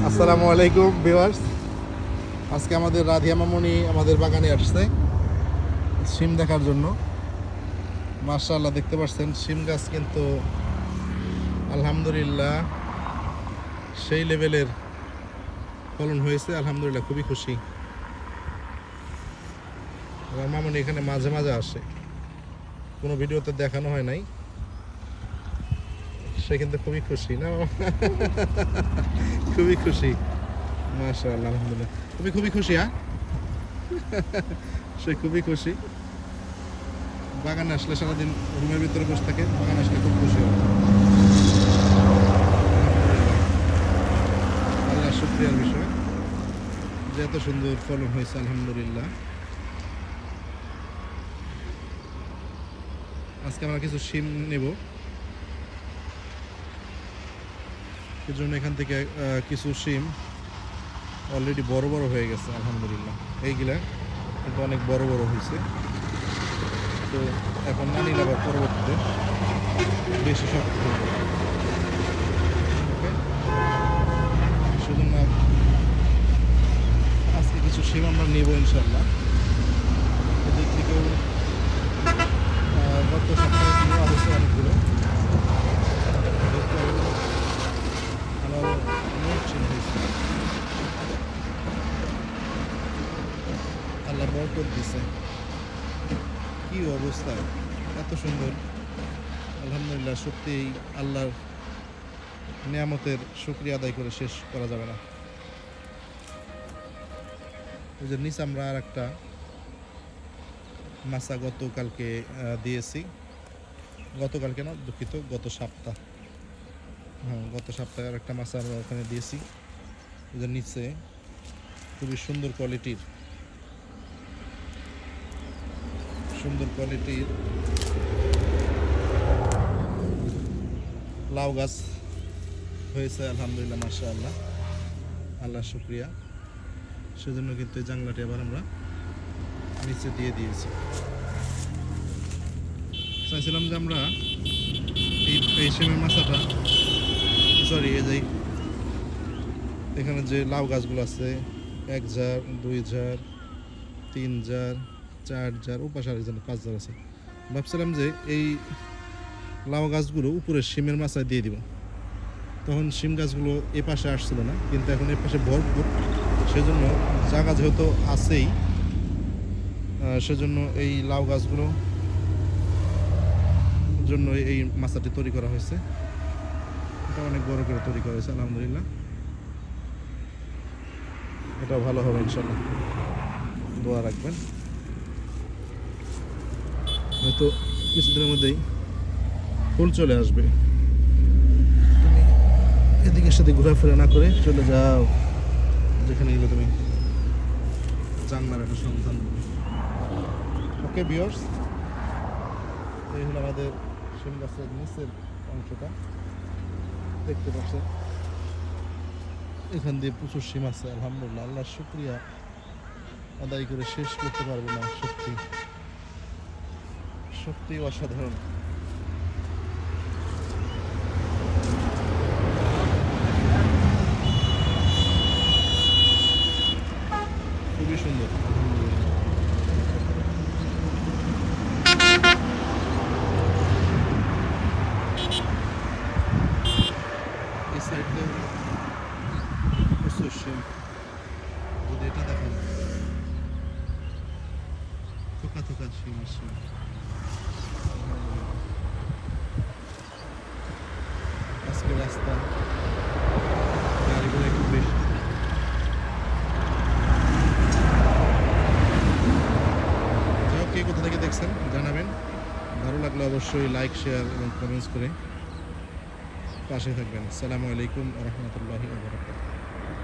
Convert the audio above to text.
আসসালামু আলাইকুম ভিউয়ার্স। আজকে আমাদের রাধিয়া মামনি আমাদের বাগানে আসছে শিম দেখার জন্য। মাশাআল্লাহ, দেখতে পাচ্ছেন শিম গাছ কিন্তু আলহামদুলিল্লাহ সেই লেভেলের ফলন হয়েছে। আলহামদুলিল্লাহ, খুবই খুশি। আমার মামনি এখানে মাঝে মাঝে আসে, কোনো ভিডিওতে দেখানো হয় নাই। সে কিন্তু খুবই খুশি না? খুবই খুশি, মাশাআল্লাহ, আলহামদুলিল্লাহ। তুমি খুবই খুশি? হ্যাঁ, সে খুবই খুশি। বাগানে আসলে সারাদিন রুমের ভিতরে বসে থাকে, বাগানে আসলে খুব খুশি হয়। আল্লাহ শুকরিয়ার বিষয় যে এত সুন্দর ফলন হয়েছে, আলহামদুলিল্লাহ। আজকে আমরা কিছু শিম নেব, এর জন্য এখান থেকে কিছু শিম অলরেডি বড় বড় হয়ে গেছে, আলহামদুলিল্লাহ। এইগুলা কিন্তু অনেক বড় বড় হয়েছে। তো এখন না নিলে আবার পরবর্তীতে বেশি শক্ত হবে। সেজন্য আজকে কিছু শিম আমরা নেব ইনশাল্লাহ। এদের থেকেও গত সপ্তাহে নেওয়া হয়েছে অনেকগুলো। আমার অনেক শিম হয়েছে, আল্লাহ বরকত দিছে। কি অবস্থা, এত সুন্দর! আলহামদুলিল্লাহ, সত্যি আল্লাহর নিয়ামতের শুকরিয়া আদায় করে শেষ করা যাবে না। ওই যে নিচে আমরা আর একটা মাছা গতকালকে দিয়েছি, গতকালকে না, দুঃখিত, গত সপ্তাহ। হ্যাঁ, গত সপ্তাহে আর একটা মাছা আমরা ওখানে দিয়েছি। ওই যে নিচে খুবই সুন্দর কোয়ালিটির লাউ গাছ হয়েছে, আলহামদুলিল্লাহ, মাশাআল্লাহ, আল্লাহ শুকরিয়া। সেজন্য কিন্তু এই জাংলাটি আবার আমরা নিচে দিয়ে দিয়েছি। চাইছিলাম যে আমরা এই শিমের মাছাটা, সরি, এই যে এখানে যে লাউ গাছগুলো আছে, 1 ঝাড়, 2 ঝাড়, 3 ঝাড়, 4 ঝাড়, ওপাশে আরেকজন 5 ঝাড় আছে। ভাবছিলাম যে এই লাউ গাছগুলো উপরে শিমের মাচায় দিয়ে দিব, তখন শিম গাছগুলো এ পাশে আসছিল না, কিন্তু এখন এ পাশে ভরপুর। সেজন্য জায়গা যেহেতু আছেই, সেজন্য এই লাউ গাছগুলো জন্য এই মাচাটি তৈরি করা হয়েছে। এটা অনেক বড় করে তৈরি করা হয়েছে, আলহামদুলিল্লাহ। এটা ভালো হবে ইনশাল্লাহ, দোয়া রাখবেন। হয়তো কিছুদিনের মধ্যেই ফুল চলে আসবে। তুমি এদিকের সাথে ঘোরাফেরা না করে চলে যাও যেখানে গেলে তুমি জানলার একটা সন্ধান। ওকে ভিউয়ার্স, এই হলো আমাদের শিম গাছের নিচের অংশটা, দেখতে পাচ্ছেন। এখান দিয়ে প্রচুর শিম আছে, আলহামদুলিল্লাহ। আল্লাহর শুকরিয়া আদায় করে শেষ করতে পারবো না। সত্যি সত্যি অসাধারণ। খুবই সুন্দর, আলহামদুলিল্লাহ। এই সাইডে প্রচুর শিম, যদি এটা দেখেন, থোকা থোকা শিম আসছে। আজকে রাস্তা গাড়িগুলো একটু বেশি। যাই হোক, কে কোথা থেকে দেখছেন জানাবেন। ভালো লাগলে অবশ্যই লাইক, শেয়ার এবং কমেন্টস করে পাশে থাকবেন। আসসালামু আলাইকুম ওয়া রাহমাতুল্লাহি ওয়া বারাকাতুহু।